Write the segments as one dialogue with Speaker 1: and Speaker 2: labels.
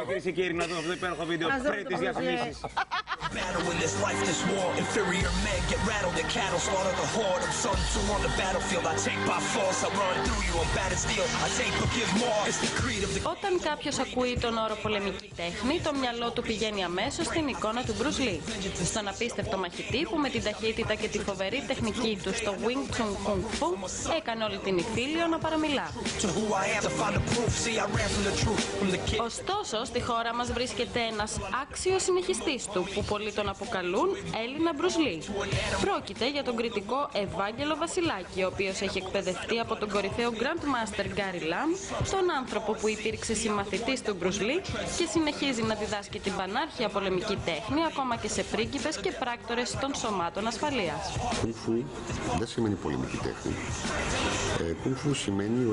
Speaker 1: Κυρίες και κύριοι, να δούμε αυτό το υπέροχο βίντεο πριν τις διαφημίσεις.
Speaker 2: Battle in this life, this war. Inferior men get rattled and cattle slaughter the horde of sons who on the battlefield. I take by force, I run through you, I'm bad as steel. I take but give more. It's the creed of the...
Speaker 3: Όταν κάποιος ακούει τον όρο πολεμική τέχνη, το μυαλό του πηγαίνει αμέσως στην εικόνα του Bruce Lee. Στον απίστευτο μαχητή που με την ταχύτητα και τη φοβερή τεχνική του στο Wing Chun Kung Fu έκανε όλη την Ιφίλιο να παραμιλά. Ωστόσο, στη χώρα μας βρίσκεται ένας άξιος συνεχιστής του, που πολλοί τον αποκαλούν Έλληνα Bruce Lee. Πρόκειται για τον κριτικό Ευάγγελο Βασιλάκη, ο οποίος έχει εκπαιδευτεί από τον κορυφαίο Grandmaster Gary Lamb, τον άνθρωπο που υπήρξε συμμαθητής του Bruce Lee και συνεχίζει να διδάσκει την πανάρχια πολεμική τέχνη ακόμα και σε πρίγκιπες και πράκτορες των σωμάτων ασφαλείας.
Speaker 4: Kung Fu δεν σημαίνει πολεμική τέχνη. Kung Fu σημαίνει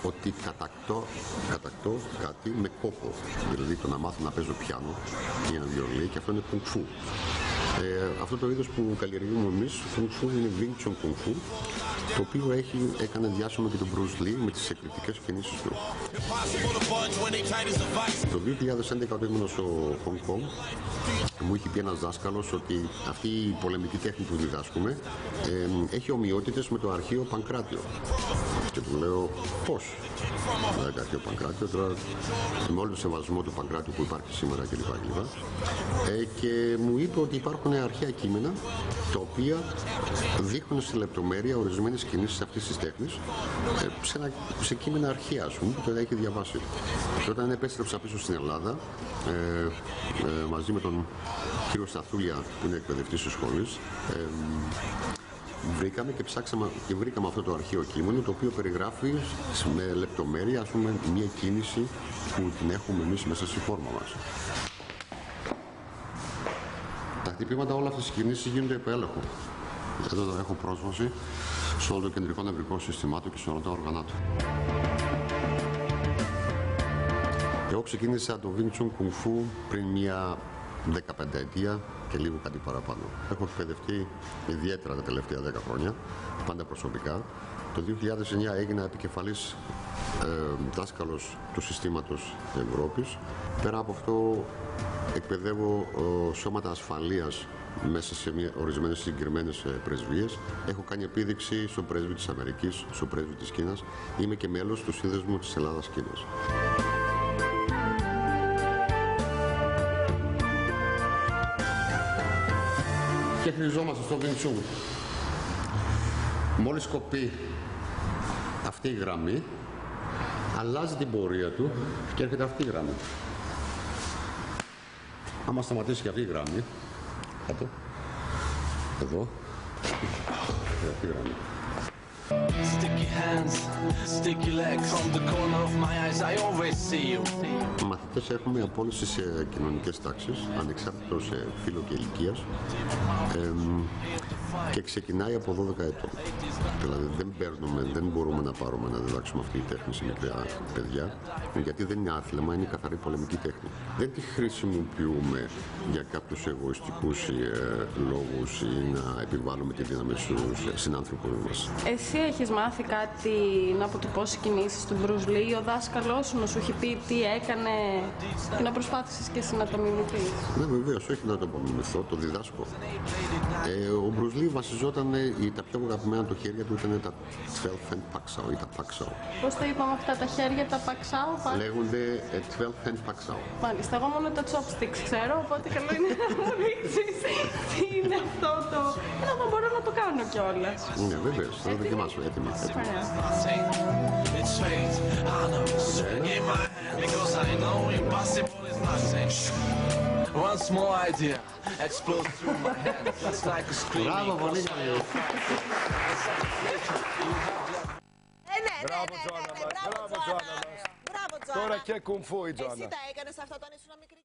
Speaker 4: ότι κατακτώ κάτι με κόπο. Δηλαδή το να μάθω να παίζω πιάνο ή ένα βιολί, και αυτό είναι Kung Fu. Αυτό το είδος που καλλιεργούμε εμείς, Kung Fu, είναι Wing Chun Kung Fu, το οποίο έκανε διάσημο και τον Bruce Lee με τις εκρηκτικές κινήσεις του. Το 2011, όταν ήμουν στο Hong Kong, μου είχε πει ένας δάσκαλος ότι αυτή η πολεμική τέχνη που διδάσκουμε έχει ομοιότητες με το αρχαίο Πανκράτιο. Και του λέω πώς? Το αρχαίο Πανκράτιο, τώρα με όλο το σεβασμό του Πανκράτιου που υπάρχει σήμερα κλπ. Και μου είπε ότι υπάρχουν αρχαία κείμενα τα οποία δείχνουν στη λεπτομέρεια ορισμένες κινήσεις αυτής της τέχνης σε κείμενα αρχαία, ας πούμε, που το έχει διαβάσει. Και όταν επέστρεψα πίσω στην Ελλάδα, μαζί με τον κύριο Σταθούλια, που είναι εκπαιδευτής της σχολής, βρήκαμε και ψάξαμε και βρήκαμε αυτό το αρχαίο κείμενο, το οποίο περιγράφει με λεπτομέρεια, ας πούμε, μια κίνηση που την έχουμε εμείς μέσα στη φόρμα μας. Τα χτυπήματα όλα αυτές τις κινήσεις γίνονται υπό έλεγχο. Εδώ έχω πρόσβαση σε όλο το κεντρικό νευρικό σύστημά του και σε όλα τα όργανα του. Εγώ ξεκίνησα το Wing Chun Kung Fu πριν μια 15 ετία και λίγο κάτι παραπάνω. Έχω εκπαιδευτεί ιδιαίτερα τα τελευταία 10 χρόνια, πάντα προσωπικά. Το 2009 έγινα επικεφαλής δάσκαλος του συστήματος Ευρώπης. Πέρα από αυτό, εκπαιδεύω σώματα ασφαλείας μέσα σε ορισμένες συγκεκριμένες πρεσβείες. Έχω κάνει επίδειξη στον πρέσβη της Αμερικής, στον πρέσβη της Κίνας. Είμαι και μέλος του Σύνδεσμου της Ελλάδας-Κίνας. Και χειριζόμαστε στο Wing Chun. Μόλις κοπεί αυτή η γραμμή, αλλάζει την πορεία του και έρχεται αυτή η γραμμή. Άμα σταματήσει και αυτή η γραμμή, κάτω, εδώ, και αυτή η γραμμή. Μαθητές έχουμε από όλες τις κοινωνικές τάξεις, ανεξάρτητος σε φύλο και ηλικίας, και ξεκινάει από 12 ετών. Δηλαδή δεν μπορούμε να πάρουμε να διδάξουμε αυτή τη τέχνη σε μικρά παιδιά, γιατί δεν είναι άθλημα, είναι καθαρή πολεμική τέχνη. Δεν τη χρησιμοποιούμε για κάποιους εγωιστικούς λόγους ή να επιβάλλουμε τη δύναμη στους συνάνθρωπους μας.
Speaker 3: Εσύ έχεις μάθει κάτι να αποτυπώσεις κινήσεις του Bruce Lee, ο δάσκαλός σου να σου έχει πει τι έκανε και να προσπάθησες και εσύ να το μιμηθείς?
Speaker 4: Ναι, βεβαίως, όχι να το μιμηθώ, το διδάσκω. Ο Bruce Lee βασιζόταν, τα πιο αγαπημένα του χέρια του ήταν τα 12 hand Pak-Sao ή τα Pak-Sao.
Speaker 3: Πώς το είπαμε αυτά τα χέρια, τα Pak-Sao?
Speaker 4: Λέγονται 12 hand Pak-Sao.
Speaker 3: Μάλιστα, εγώ μόνο τα chopsticks ξέρω, οπότε καλό είναι να μου δείξεις τι είναι αυτό το... Να μπορώ να το κάνω κιόλας.
Speaker 4: Ναι, βεβαίως, θα το δοκιμάσω, έτοιμη.
Speaker 2: One small idea explodes through my head just like a screaming.
Speaker 4: Μπράβο, πολύ καλή.
Speaker 1: Μπράβο, Τζόνα μας.
Speaker 5: Μπράβο, Τζόνα.
Speaker 1: Τώρα και κουμφού η Τζόνα.
Speaker 5: Εσύ τα έκανες αυτά όταν ήσουν μικρή?